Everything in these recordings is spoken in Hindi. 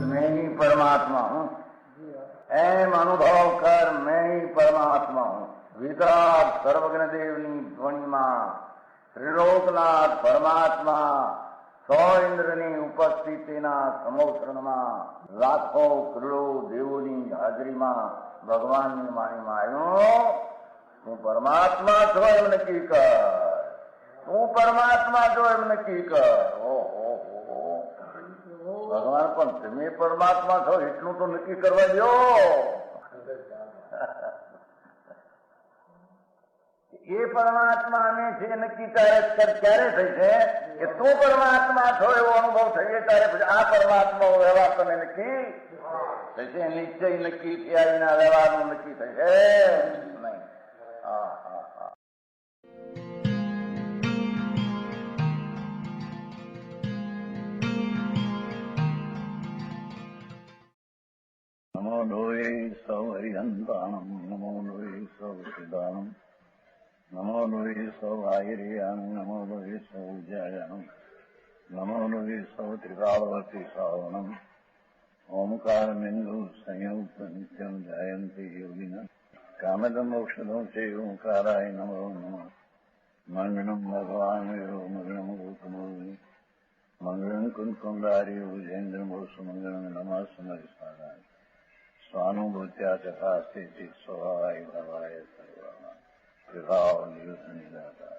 मैं ही परमात्मा हूँ, एम अनुभव कर मैं ही परमात्मा हूँ। वितराग सर्वज्ञ देवनी ध्वनिमा त्रिलोकनाथ परमात्मा સો ઇન્દ્રની ઉપસ્થિતિના સમોત્સરણમાં લાખો કરોડો દેવોની હાજરીમાં ભગવાનની વાણીમાં આવ્યો, તું પરમાત્મા છો એમ નક્કી કર, તું પરમાત્મા છો એમ નક્કી કર. ઓહો, ભગવાન પણ તમે પરમાત્મા છો એટલું તો નક્કી કરવા દો. એ પરમાત્માને છે નક્કી ક્યારે થઈ છે કે તું પરમાત્મા છો એવો અનુભવ થઈએ ત્યારે પછી આ પરમાત્મા વ્યવહાર તમે નક્કી થશે. નિશ્ચય નક્કી થયા વિના વ્યવહારનું નક્કી થશે નહીં. હા હા હા. નમો લોહે સૌ હરિહંતાણમ, નમો લોહે સૌ સિદ્ધાણમ, નમો લોહે સૌ આયર્યાણ, નમો લોહે સૌ જયાણમ, નમો લોહે સૌ ત્રિકાળવતી શ્રાવણમ. ઓમકાર બિંદુ સંયુક્ત નિત્યમ જાયંતી યોગિના કામદમ ઔષધમ છે ઓંકારાય નમો નમઃ. મંગળમ ભગવાન વિરો મંગળમ ગૌતમોર્મિ મંગળમ કુંકુંડારી ભુજેન્દ્રમોષ મંગળમ નમઃ સમરિસ્વાદાય સ્વાનુભૂત્યા તથાસ્તિ સ્વભાવાય ભવાય સર્વા વિભાવ નિયુત નિદાતા.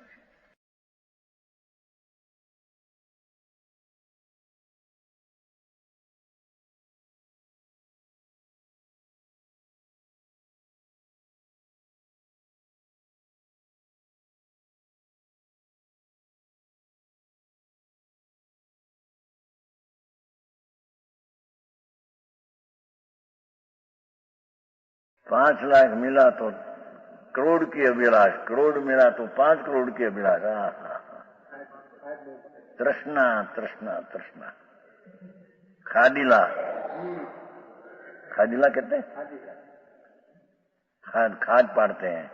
पांच लाख मिला तो करोड़ की अभिलाष, करोड़ मिला तो 5 करोड़ की अभिलाष. तृष्णा तृष्णा तृष्णा. खादिला, खादिला कहते हैं, खाद खाद पाड़ते हैं.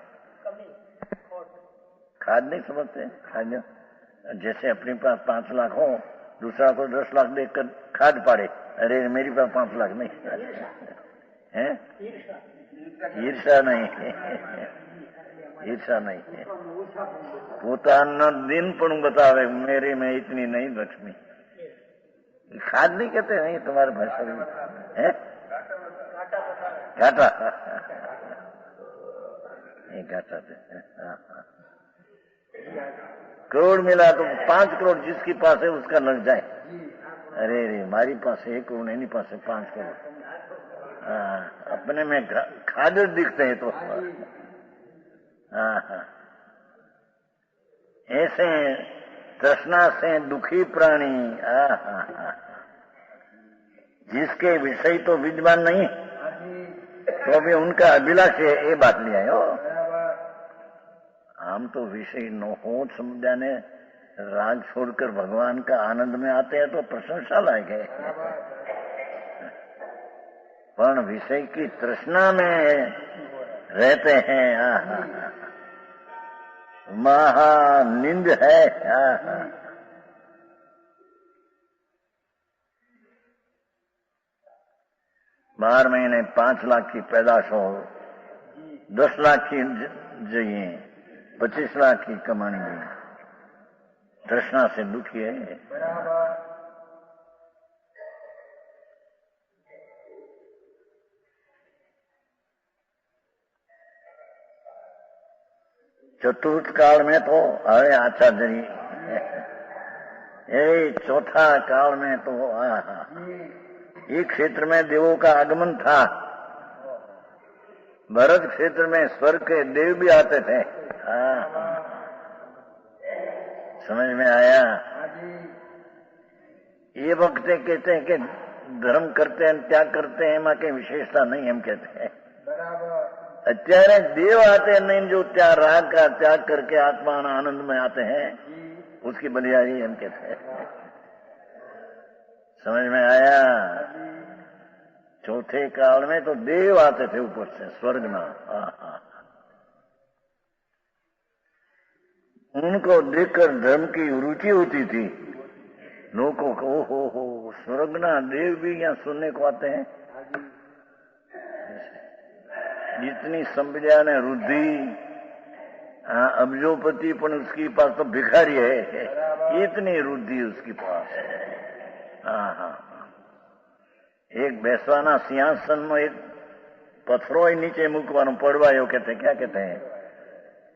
खाद नहीं समझते खाद. जैसे अपने पास 5 लाख हो, दूसरा को 10 लाख देकर खाद पाड़े. अरे मेरी पास 5 लाख नहीं है. ईर्षा नहीं, ईर्षा नहीं है. પોતાનો દિન પણ बतावे मेरे में इतनी नहीं लक्ष्मी. खाद नहीं कहते नहीं तुम्हारे भाषा में है घाटा. घाटा करोड़ मिला तो 5 करोड़ जिसके पास है उसका लग जाए. अरे रे मारी पास 1 करोड़ एनी पास 5 करोड़. अपने में खाद दिखते हैं तो ऐसे तृष्णा से दुखी प्राणी. जिसके विषय तो विद्वान नहीं तो भी उनका अभिलाष है, ये बात नहीं आयो. हम तो विषय न हो समुदाय राग छोड़कर भगवान का आनंद में आते हैं तो प्रशंसा लायक है. पण विषय की तृष्णा में रहते हैं. महानिंद है. 12 महीने 5 लाख की पैदाश हो, 10 लाख की चाहिए, 25 लाख की कमानी है. तृष्णा से दुखी है. चतुर्थ काल में तो अरे आचार्य चौथा काल में तो एक क्षेत्र में देवों का आगमन था. भरत क्षेत्र में स्वर्ग के देव भी आते थे. समझ में आया. ये वक्त कहते हैं कि धर्म करते हैं त्याग करते हैं एમાં કઈ विशेषता नहीं हम कहते हैं. અત્યારે देव आते नहीं जो राग का त्याग करके आत्मा आनंद में आते हैं उसकी बलियारी हम कहते हैं. समझ में आया. चौथे चौथे काल में तो देव आते थे ऊपर से स्वर्ग में। उनको देखकर धर्म की रुचि होती थी लोगों को। हो स्वर्गना देव भी यहाँ सुनने को आते हैं। जितनी संप्रदाय ने रुद्धि अब्जोपति पण उसकी पास तो भिखारी है, इतनी रुद्धि उसके पास है। हाँ, एक બેસવાના સિંહાસનમાં એક પથરો નીચે મૂકવાનો પડવાયો कहते, क्या कहते हैं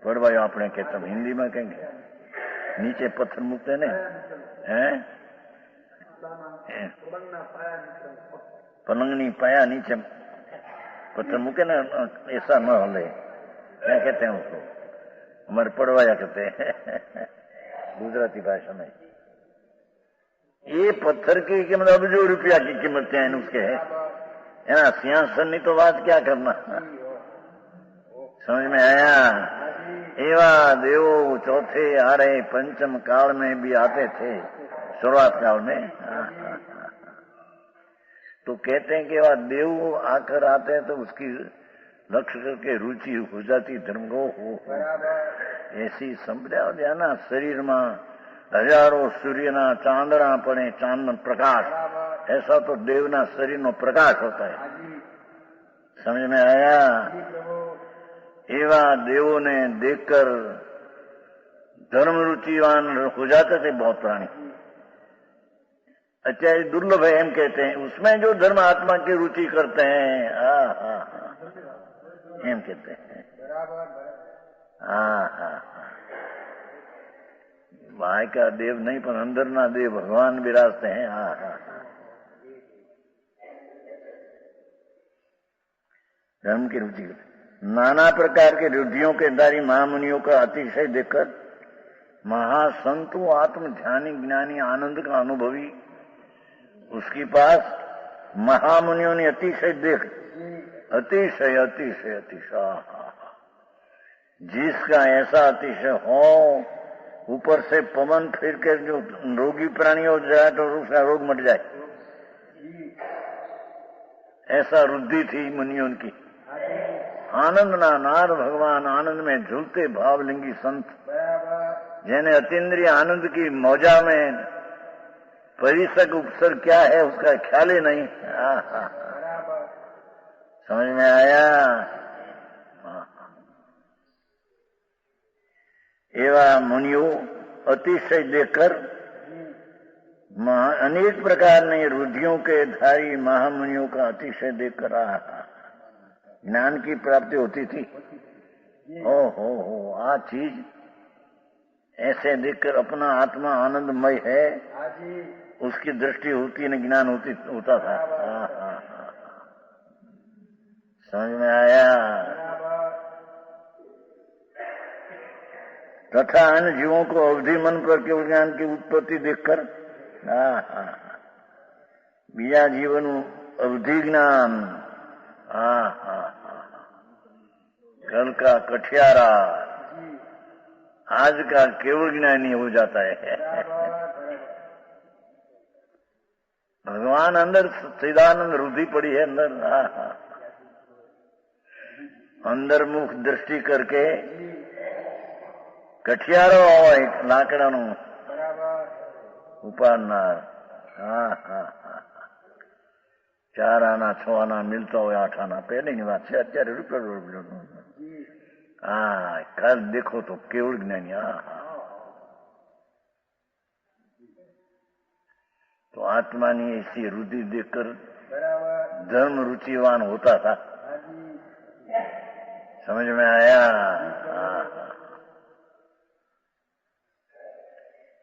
પડવાયો આપણે कहते हिंदी में कहेंगे, नीचे पत्थर मूकते ने हैं, पलंगनी पाया नीचे पत्थर मूके ना, ऐसा न हले, क्या कहते हैं उसको, हमारे पड़वाया कहते हैं गुजराती भाषा में। ये पत्थर की कीमत अबजो रुपया की कीमत है उसके है ना। सिंहासन नहीं तो बात क्या करना। समझ में आया। एवा देवो चौथे आ रहे पंचम काल में भी आते थे, शुरुआत काल में। तो कहते हैं कि वह देव आकर आते हैं तो उसकी लक्ष्य करके रुचि हो जाती धर्म को हो। ऐसी संप्रदाय ना शरीर में हजारों सूर्यना चांदना पड़े, चांदन प्रकाश, ऐसा तो देवना शरीर नो प्रकाश होता है। समझ में आया। एवा देवों ने देखकर धर्म रुचिवान हो जाते थे बहुत प्राणी। अच्छा, ये दुर्लभ है हम कहते हैं, उसमें जो धर्म आत्मा की रुचि करते हैं हम कहते हैं। भाई का देव नहीं पर अंदर ना देव भगवान विराजते हैं। धर्म की रुचि, नाना प्रकार के रुधियों के धारी महामुनियों का अतिशय देखकर महासंतु आत्म ध्यानी ज्ञानी आनंद का अनुभवी उसके पास महामुनियों ने अतिशय देख, अतिशय अतिशय अतिशय, जिसका ऐसा अतिशय हो ऊपर से पवन फिर के जो रोगी प्राणी हो जाए तो उसका रोग मट जाए, ऐसा रुद्धि थी मुनियों की। आनंद ना नार भगवान आनंद में झूलते भावलिंगी संत, जिन्हें अतीन्द्रिय आनंद की मौजा में परिसक उपसर क्या है उसका ख्याल ही नहीं। समझ में आया। एवं मुनियों अतिशय देखकर अनेक प्रकार ने रुधियों के धारी महामुनियों का अतिशय देखकर ज्ञान की प्राप्ति होती थी। हो आ चीज ऐसे देखकर अपना आत्मा आनंदमय है उसकी दृष्टि होती न ज्ञान होता था। समझ में आया। तथा अन्य जीवों को अवधि मन पर केवल ज्ञान की उत्पत्ति देखकर बीजा जीवन अवधि ज्ञान कल का कठियारा आज का केवल ज्ञानी हो जाता है। भगवान अंदर सच्चिदानंद रुधि पड़ी है अंदर। अंदर मुख दृष्टि करके कठियारो एक लाकड़ानु उपाड़नार। 4 आना 6 आना मिलता हो 8 आना पहले की बात है। અત્યારે રૂપિયા कल देखो तो केवल ज्ञानी। तो आत्मा ने ऐसी रुधि देखकर धर्म रुचिवान होता था। समझ में आया।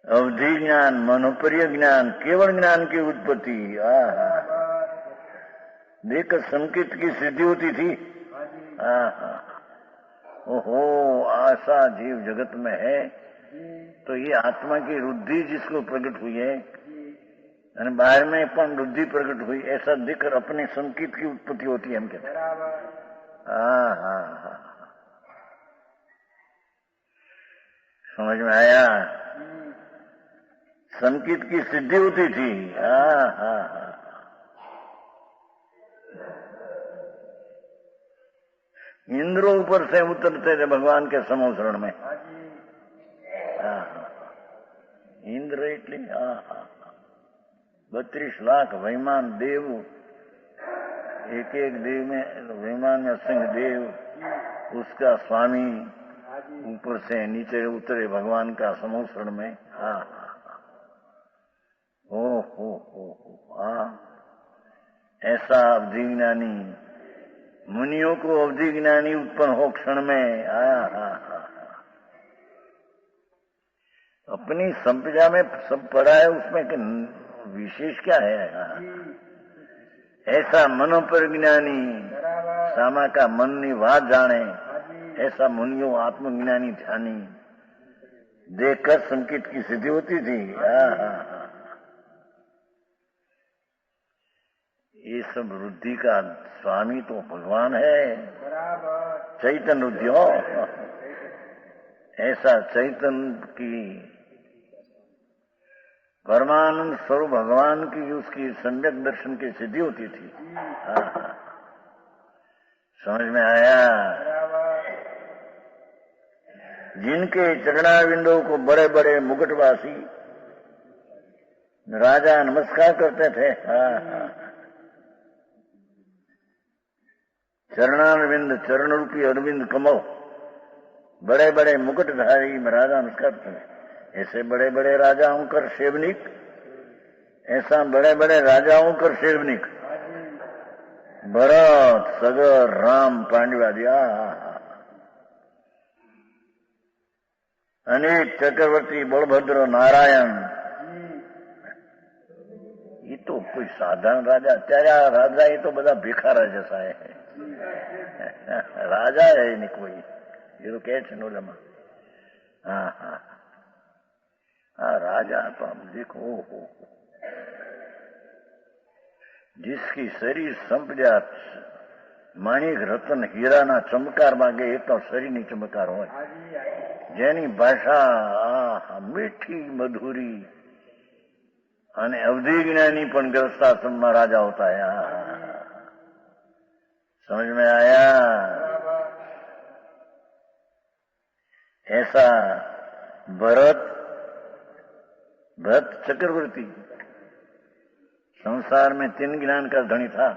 अवधि ज्ञान मनोपर्य ज्ञान केवल ज्ञान की उत्पत्ति देखकर संकेत की सिद्धि होती थी। ओहो आशा जीव जगत में है तो ये आत्मा की रुद्धि जिसको प्रकट हुई है और बाहर में पण रुद्धि प्रकट हुई, ऐसा देखकर अपने संकेत की उत्पत्ति होती है हम कहते हैं। समझ में आया। संकेत की सिद्धि होती थी। इंद्रो ऊपर से उतरते थे भगवान के समोसरण में। इंद्र इतनी 32 लाख वैमान देव, एक एक देव में वैमान में सिंह देव, उसका स्वामी ऊपर से नीचे उतरे भगवान का समोसरण में। ऐसा अवधि ज्ञानी, मुनियों को अवधि ज्ञानी उत्पन्न हो क्षण में। अपनी संप्रजा में सब पढ़ा है, उसमें विशेष क्या है? ऐसा मनोपरिज्ञानी, सामा का मननी बात जाने, ऐसा मुनियों आत्मज्ञानी ध्यानी देखकर संकेत की सिद्धि होती थी। ये सब बुद्धि का स्वामी तो भगवान है, चैतन्य उद्योग। ऐसा चैतन्य की परमानंद स्वरूप भगवान की उसकी सम्यक दर्शन की सिद्धि होती थी। समझ में आया? जिनके चरणाविंदों को बड़े बड़े मुकुटवासी राजा नमस्कार करते थे। चरणारविंद, चरण रूपी अरविंद कमल, बड़े बड़े मुकुटधारी राजा नमस्कार करते थे। ऐसे बड़े बड़े राजाओं कर सेवनिक, ऐसा बड़े बड़े राजाओं कर सेवनिक भरत, सगर, राम, पांडवादि, अनेक चक्रवर्ती, बलभद्र, नारायण, ये तो कोई साधारण राजा, त्यारा राजा, ये तो बड़ा भिखारा जैसा है। राजा है नहीं कोई, ये तो कह छे नोलमा। राजा तो हम देखो, जिसकी शरीर संपजा माणिक रतन हीरा ना चमकार मांगे, एक तो शरीर नहीं चमकार हो, जेनी भाषा मीठी मधुरी અને अवधि ज्ञानी पण ग्रस्ताश्रम राजा होता है। समझ में आया? ऐसा भरत चक्रवर्ती संसार में 3 ज्ञान का धनी था।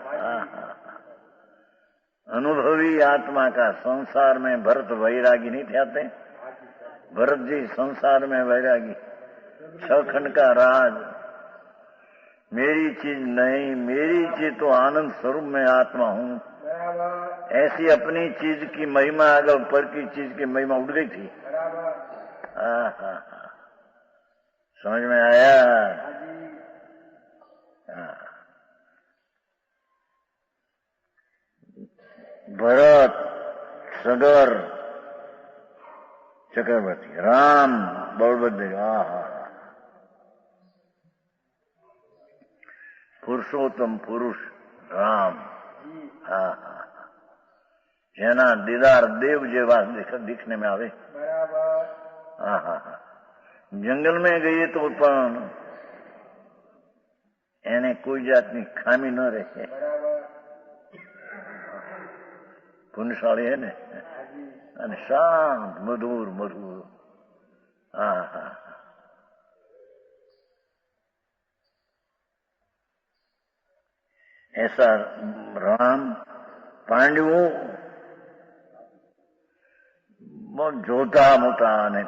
अनुभवी आत्मा का। संसार में भरत वैरागी नहीं थे। भरत जी संसार में वैरागी, 6 खंड का राज, मेरी चीज नहीं, मेरी चीज तो आनंद स्वरूप में आत्मा हूं, ऐसी अपनी चीज की महिमा अगर पर की चीज की महिमा उड़ गई थी। समझ में आया? भरत, सगर, चक्रवर्ती, राम, बलभद्र, पुरुषोत्तम पुरुष राम, જેના દીદાર દેવ જેવા दिखने में आवे। जंगल में गए तो પણ એને કોઈ જાતની ખામી ન રહે, પુણ્યશાળી है ને, અને શાંત મધુર મધુર। ऐसा राम, पांडवों જોતા મોટા અને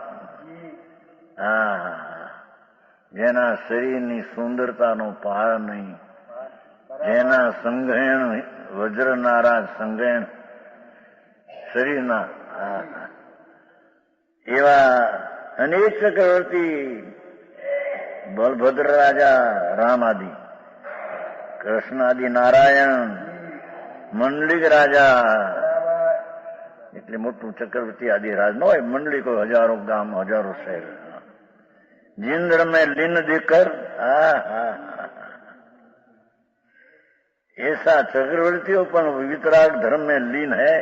જેના શરીરની સુંદરતાનો પાર નહીં, જેના સંગ્રહણ વજ્રનારા સંગ્રહણ શરીરના, એવા અનેક ચક્રવર્તી, બલભદ્ર રાજા, રામ આદि, કૃષ્ણ આદि, નારાયણ, મંડલિક રાજા, એટલે મોટું ચક્રવર્તી આદि રાજ ન હોય, મંડળી કોઈ હજારો ગામ, હજારો શહેર, जिंद्र में लीन देकर, ऐसा चक्रवर्तियों पर वितराग धर्म में लीन है।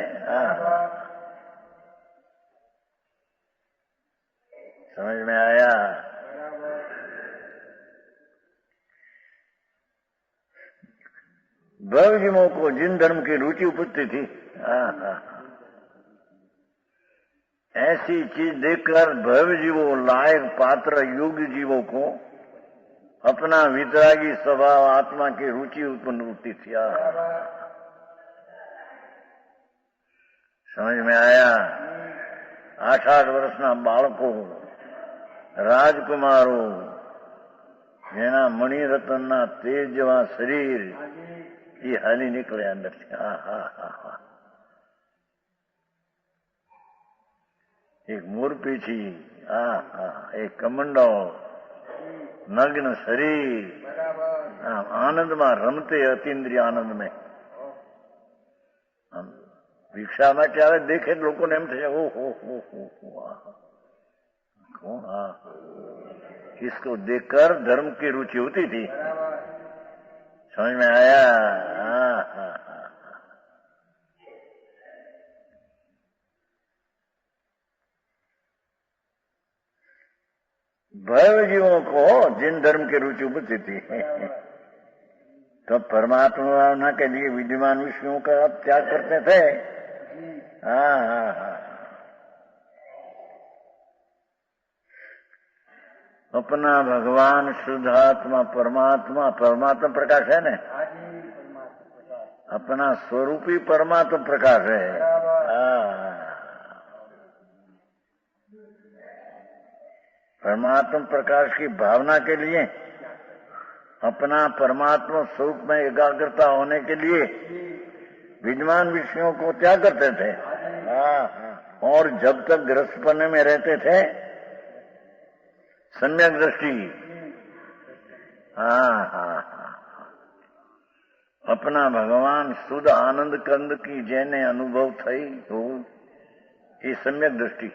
समझ में आया? भवजीवों को जिन धर्म की रुचि उपजती थी, ऐसी चीज देखकर भव्य जीवों, लायक पात्र योगी जीवों को अपना वितरागी स्वभाव आत्मा की रुचि उत्पन्न होती थी। समझ में आया? 8-8 વર્ષના બાળકો, રાજકુમારો, જેના મણિરત્નના તેજ જેવા શરીર એ હાલી નીકળે અંદરથી. એક મોરપીછી, એક કમંડો, નગ્ન શરીર, આનંદમાં રમતે, અતિન્દ્રિય આનંદ में. भिक्षा માટે આવે, દેખે લોકોને એમ થશે, ઓહો कौन? इसको देखकर धर्म की रुचि होती थी. समझ में आया? भव जीवों को जिन धर्म की रुचि होती थी, तो परमात्मा के लिए विद्यमान विषयों का त्याग करते थे. अपना भगवान शुद्ध आत्मा परमात्मा, परमात्मा प्रकाश है ना, अपना स्वरूपी परमात्मा प्रकाश है. परमात्मा प्रकाश की भावना के लिए, अपना परमात्मा स्वरूप में एकाग्रता होने के लिए विद्यमान विषयों को त्याग करते थे. और जब तक गृहस्थपने में रहते थे, सम्यक दृष्टि, अपना भगवान शुद्ध आनंद कंद की जेने अनुभव थई हो, ये सम्यक दृष्टि.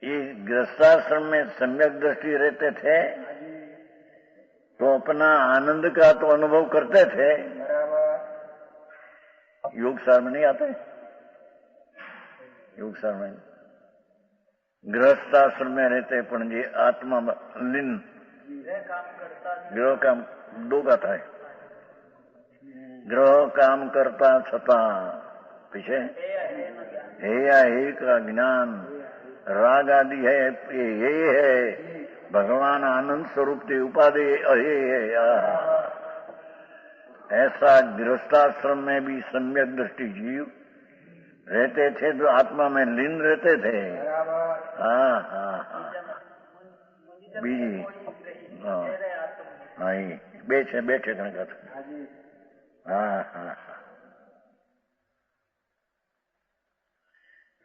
ये गृहस्थाश्रम में सम्यक दृष्टि रहते थे तो अपना आनंद का तो अनुभव करते थे. योग सार में नहीं आते, योग सार में गृहस्थाश्रम में रहते पण जे आत्मा लीन ग्रह काम दो का था. ग्रह काम करता छता पीछे हेया हे का ज्ञान राग आदि है, ये है भगवान आनंद स्वरूप की उपाधि है. ऐसा गृहस्थाश्रम में भी सम्यक दृष्टि जीव रहते थे तो आत्मा में लीन रहते थे. बीजी बैठे बैठे गणगत.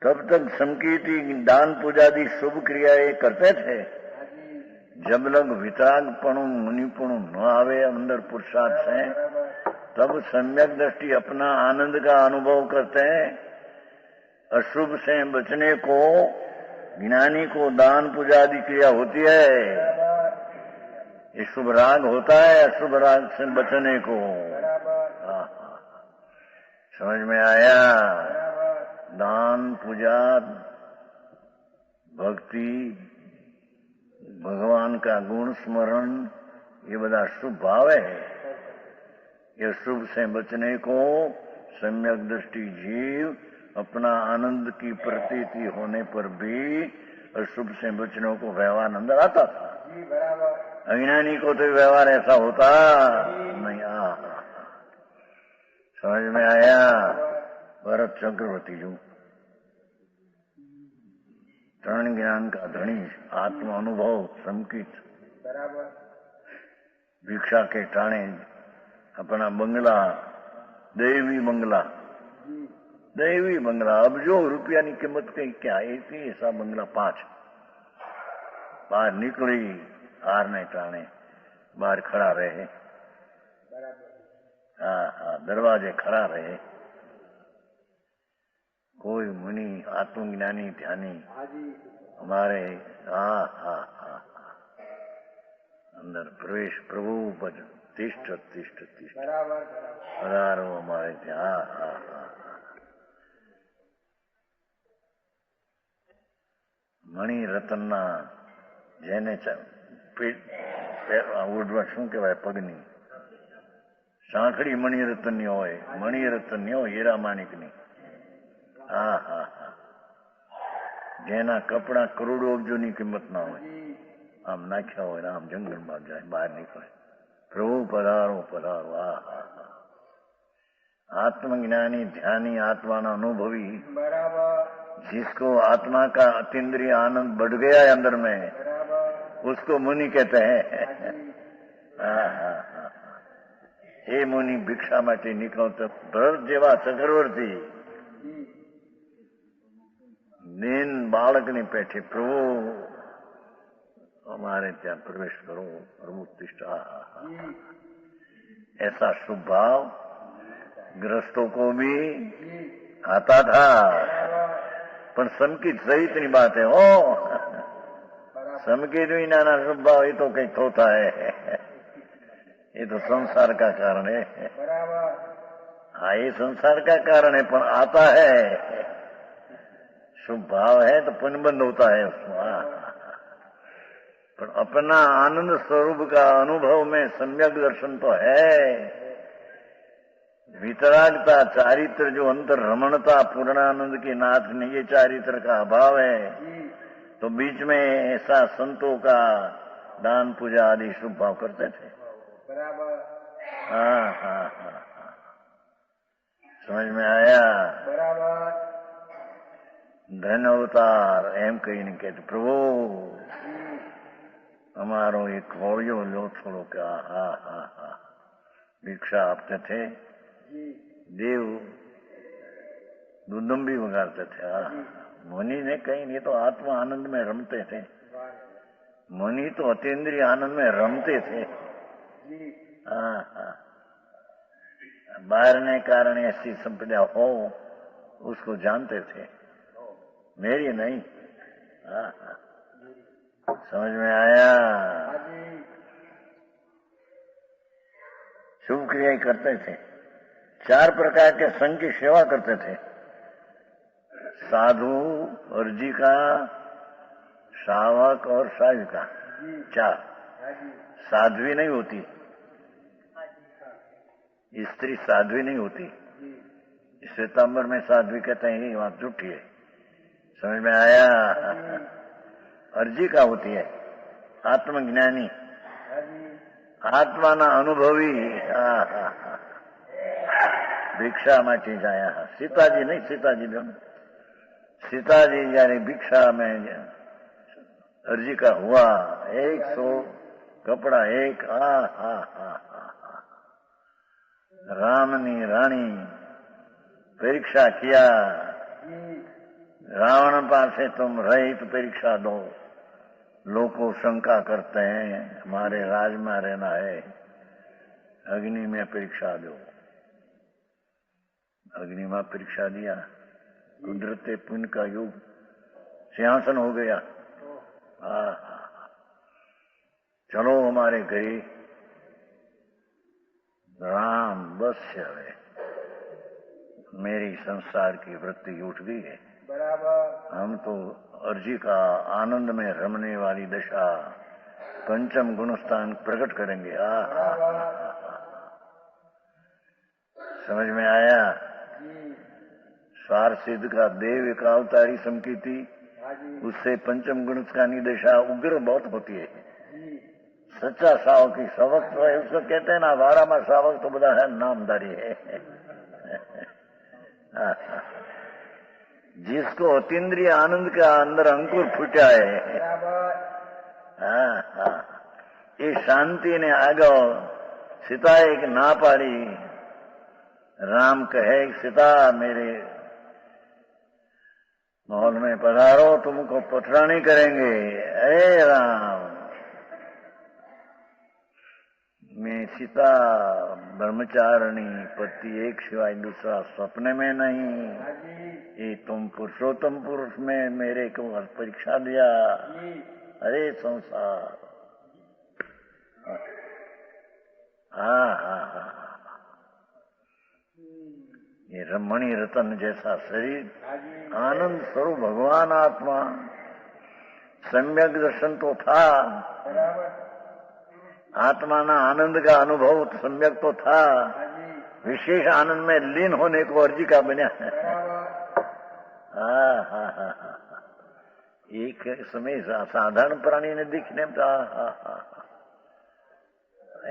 तब तक संकीर्ति दान पूजादि शुभ क्रियाएं करते थे. जब लग वितरागपणु मुनिपणु न आवे अंदर पुरुषार्थ से, तब सम्यक दृष्टि अपना आनंद का अनुभव करते हैं. अशुभ से बचने को ज्ञानी को दान पूजा आदि क्रिया होती है. ये शुभ राग होता है अशुभ राग से बचने को. समझ में आया? दान पूजा भक्ति भगवान का गुण स्मरण ये बड़ा शुभ भाव है. ये शुभ से बचने को सम्यक दृष्टि जीव अपना आनंद की प्रतीति होने पर भी अशुभ से बचने को व्यवहार अंदर आता था. अज्ञानी को तो व्यवहार ऐसा होता नहीं. समझ में आया? भरत चक्रवर्ती जो तरण ज्ञान का धनी, आत्म अनुभव संकित, भिक्षा के टाणे अपना बंगला, दैवी बंगला, दैवी बंगला, अब जो रुपया की कीमत कहीं क्या थी, ऐसा बंगला 5 बाहर निकली हार ने टाणे बाहर खड़ा रहे. दरवाजे खड़ा रहे. कोई मुनि आत्मज्ञानी ध्यानी हमारे अंदर प्रवेश प्रभु पर तिष्ठ तिष्ठ तिष्ठ पधारो हमारे ध्यान. મણી રતનના જેને ઉડવા શું કહેવાય પગની સાંકડી મણિરત્નની હોય, મણિરત્નની હોય હીરા માણિકની. હા હા હા, જેના કપડા કરોડો અબજોની કિંમત ના હોય, આમ નાખ્યા હોય આમ જંગલમાં જાય, બહાર નીકળે, પ્રભુ પધારો પધારો. આ હા હા, आत्मज्ञानी ध्यानी आत्मा अनुभवी, जिसको आत्मा का अतीन्द्रिय आनंद बढ़ गया है अंदर में, उसको मुनि कहते हैं. हे मुनि भिक्षा માટે નીકળતો ભરત જેવા ચક્રવર્તી નીન બાળકની પેઠે પ્રભુ हमारे ત્યાં प्रवेश करो, प्रभु तिष्ठा. ऐसा शुभ भाव ग्रस्तों को भी आता था, पर समकित सहितની बात है. हो समकित विना ना शुभ भाव ये तो कहीं होता है, ये तो संसार का कारण है. हाँ, ये संसार का कारण है, पर आता है. शुभ भाव है तो पुण्यबंध होता है उसमें. पर अपना आनंद स्वरूप का अनुभव में सम्यक दर्शन तो है. वितरागता, चारित्र, जो अंतर रमणता, पूर्णानंद के नाथ ने ये चारित्र का अभाव है, तो बीच में ऐसा संतों का दान पूजा आदि शुभ भाव करते थे. बराबर. हाँ हाँ हाँ हाँ, समझ में आया. बराबर. धन अवतार एम कहीं नहीं कहते प्रभु हमारो एक खोड़ियो लो थोड़ो क्या. हा हा हा, भिक्षा आपते थे, देव दुदुम्बी वगाड़ते थे. मुनि ने कहीं नहीं तो आत्मा आनंद में रमते थे. मुनि तो अतीन्द्रिय आनंद में रमते थे. हाँ हाँ, बाहर ने कारण ऐसी संपदा हो उसको जानते थे, मेरी नहीं. हाँ हाँ, समझ में आया. शुभ क्रिया करते थे. 4 प्रकार के संघ की सेवा करते थे. साधु, अर्जिका, श्रावक और साविका. 4. साध्वी नहीं होती, स्त्री साध्वी नहीं होती. श्वेतांबर में साध्वी कहते हैं, ये बात झूठी है. समझ में आया. अर्जिका होती है आत्मज्ञानी, आत्माना अनुभवी. भिक्षा માટે જાય. सीताजी नहीं, सीताजी जो सीताजी यानी भिक्षा में अर्जी का हुआ 100 कपड़ा एक. रामनी रानी परीक्षा किया. रावण पासे तुम रहित परीक्षा दो. लोगों शंका करते हैं हमारे राज में रहना है, अग्नि में परीक्षा दो. अग्नि में परीक्षा दिया. कुदरते पुण्य का युग, सिंहासन हो गया. चलो हमारे घरे राम बस है, मेरी संसार की वृत्ति उठ गई है. बराबर. हम तो अर्जी का आनंद में रमने वाली दशा पंचम गुणस्थान प्रकट करेंगे. समझ में आया. स्वार सिद्ध का देव एक अवतारी समकीति, उससे पंचम गुणस्थानी दशा उग्र बहुत होती है. सच्चा सावक की सावक तो है, उसको कहते हैं ना 12 में सावक तो बड़ा है नामदारी है. जिसको अतीन्द्रिय आनंद का अंदर अंकुर फूटा है. ये शांति ने आगो सीता एक ना पाड़ी. राम कहे सीता मेरे महल में पधारो, तुमको पथरानी करेंगे. अरे राम, मैं सीता ब्रह्मचारिणी पति एक सिवाय दूसरा सपने में नहीं. ये तुम पुरुषोत्तम पुरुष में मेरे को परीक्षा दिया. अरे संसार. हाँ हाँ हाँ, ये रमणी रतन जैसा शरीर, आनंद स्वरूप भगवान आत्मा, सम्यक दर्शन तो था. आत्मा ना आनंद का अनुभव सम्यक तो था. विशेष आनंद में लीन होने को अर्जी का बना. हाँ हाँ हाँ हाँ, एक समय साधारण प्राणी ने दिखने में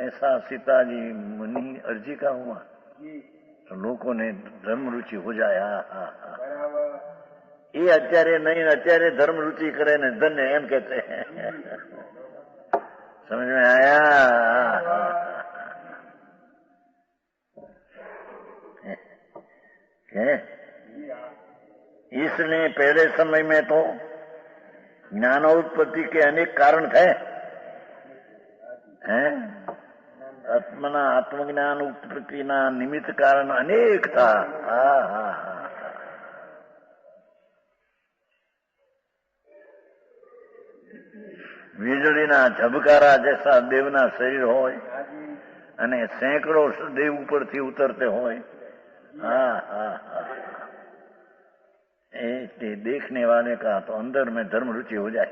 ऐसा सीता जी मुनि अर्जी का हुआ तो लोगों ने धर्म रुचि हो जाए। ये અત્યારે नहीं, અત્યારે धर्म रुचि करे ने धन्य एम कहते हैं। समझ में आया? इसलिए पहले समय में तो ज्ञानोत्पत्ति के अनेक कारण थे, हैं? आत्मज्ञान उत्पत्ति ना निमित्त कारण अनेक था। વીજળીના ઝબકારા જैसा દેવના શરીર હોય અને સેંકડો દેવ ઉપરથી ઉતરતે હોય। ये देखने वाले का तो अंदर में धर्म रुचि हो जाए।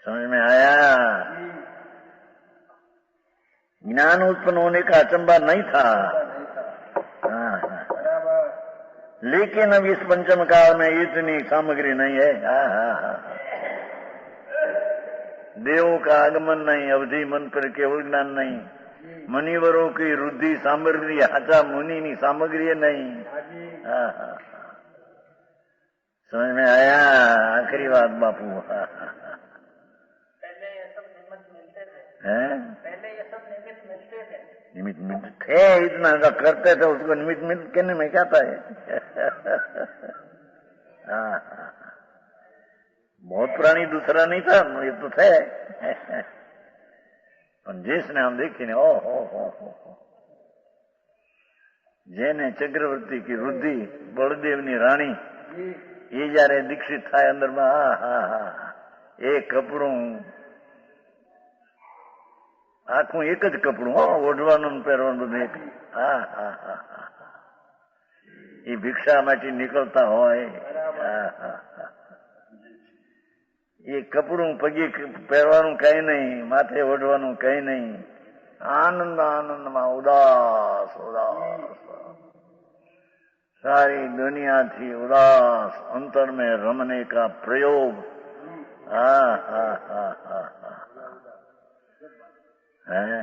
समझ में आया? ज्ञान उत्पन्न होने का अचंबा नहीं था। लेकिन अब इस पंचम काल में इतनी सामग्री नहीं है। देवों का आगमन नहीं, अवधि मन पर केवल ज्ञान नहीं, मुनिवरों की रुद्धि सामग्री हाचा मुनि की सामग्री नहीं। समझ में आया? आखिरी बात बापू। पहले ये सब निमित्त मिलते थे। हैं? पहले ये सब निमित्त मिलते थे। निमित्त थे, इतना करते थे, उसको निमित्त मिल कहने में क्या था? बहुत प्राणी दूसरा नहीं था, ये तो थे। जिसने हम देखी ने हो जेने चक्रवर्ती की रुद्धि बलदेवनी राणी ये जયારે દીક્ષિત થાય અંદરમાં એક કપડું આખું એક જ કપડું ઓઢવાનું પહેરવાનું બધું એક। એ ભિક્ષામાંથી નીકળતા હોય એ કપડું પગે પહેરવાનું કઈ નહીં, માથે ઓઢવાનું કઈ નહીં, આનંદ આનંદમાં ઉદાસ ઉદાસ, सारी दुनिया थी उदास, अंतर में रमने का प्रयोग। है?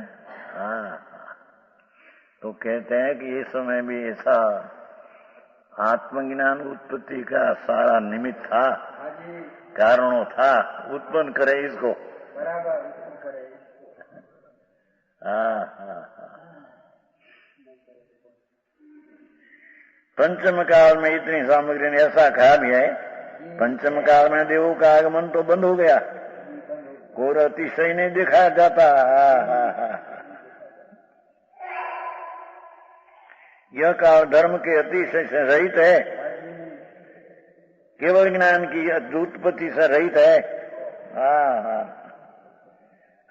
तो कहते हैं कि इस समय भी ऐसा आत्मज्ञान उत्पत्ति का सारा निमित्त था, कारणों था, उत्पन्न करे इसको। पंचम काल में इतनी सामग्री ने ऐसा कहा भी है, पंचम काल में देवों का आगमन तो बंद हो गया, और अतिशय नहीं देखा जाता। यह काल धर्म के अतिशय से रहित है, केवल ज्ञान की उत्पत्ति से रहित है।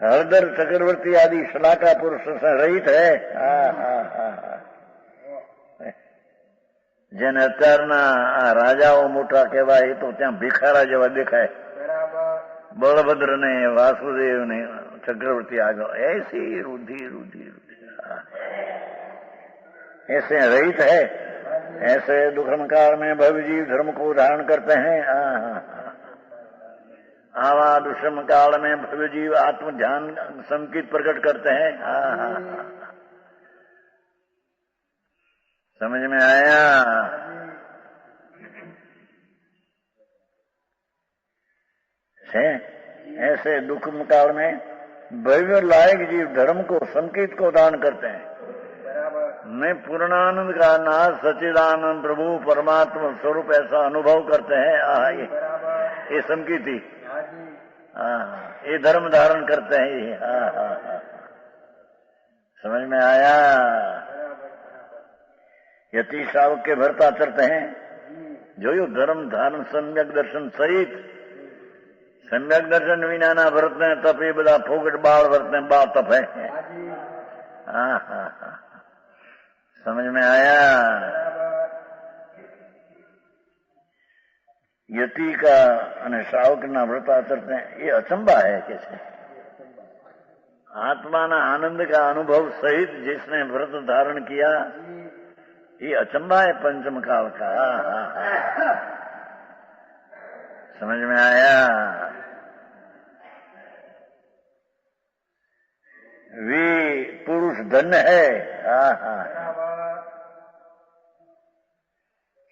हरदर चक्रवर्ती आदि श्लाघा पुरुष से रहित है। જેને અત્યારના રાજાઓ મોટા કહેવાય તો ત્યાં ભિખારા જેવા દેખાય, બળભદ્ર ને વાસુદેવ ને चक्रवर्ती आ गए, ऐसी रुधि रुधि रुधि ऐसे रहित है। ऐसे दुखम काल में भव्य जीव धर्म को धारण करते हैं। आवा दुष्म काल में भव्य जीव आत्म ध्यान संकित प्रकट करते हैं। समझ में आया? है ऐसे दुखम काल में भव्य लायक जीव धर्म को संकेत को दान करते हैं। मैं पूर्णानंद का नाथ सच्चिदानंद प्रभु परमात्मा स्वरूप ऐसा अनुभव करते हैं। ये संकेत ही ये धर्म धारण करते हैं। समझ में आया? यति श्रावक के भरता चढ़ते हैं जो यो धर्म धारण सम्यक दर्शन सहित, सम्यक दर्शन विना ना भरते हैं तप, ये बड़ा फोगट बाढ़ भरते हैं, बाढ़ तप है। समझ में आया? यति का અને શ્રાવક ના व्रत आचरते हैं, ये अचंबा है। कैसे आत्मा ना आनंद का अनुभव सहित जिसने व्रत धारण किया ये अचंबा है पंचम काल का। समझ में आया? वे पुरुष धन्य है।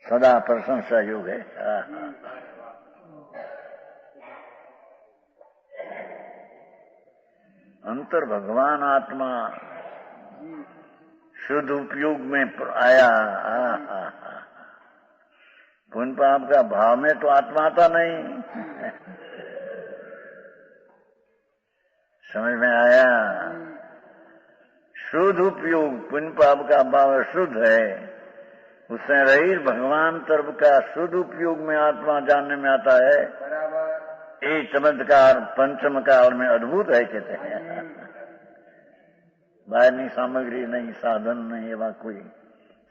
सदा प्रशंसा योग है। अंतर भगवान आत्मा शुद्ध उपयोग में आया। पुण्य पाप का भाव में तो आत्मा आता नहीं। समझ में आया? शुद्ध उपयोग, पुण्य पाप का भाव शुद्ध है, उससे रही भगवान तरफ का शुद्ध उपयोग में आत्मा जानने में आता है। ये चमत्कार पंचम काल में अद्भुत है कहते हैं। बाहरी सामग्री नहीं, साधन नहीं, एवं कोई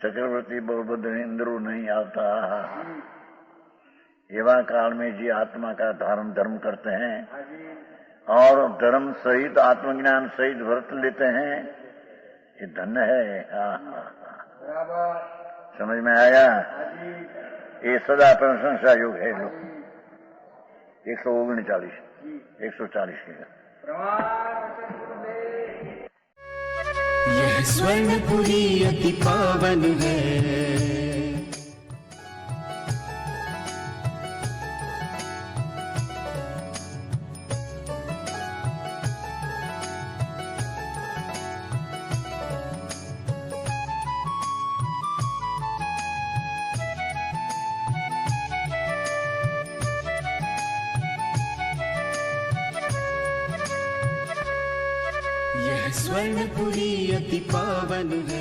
चक्रवर्ती बलभद्र इंद्रो नहीं आता। एवं काल में जी आत्मा का धारण धर्म करते हैं और धर्म सहित आत्मज्ञान सहित व्रत लेते हैं, ये धन्य है। समझ में आया? ये सदा प्रशंसा योग है। लोग 139 140 के यह स्वर्णपुरी अति पावन है। यह स्वर्णपुरी अति पावन है।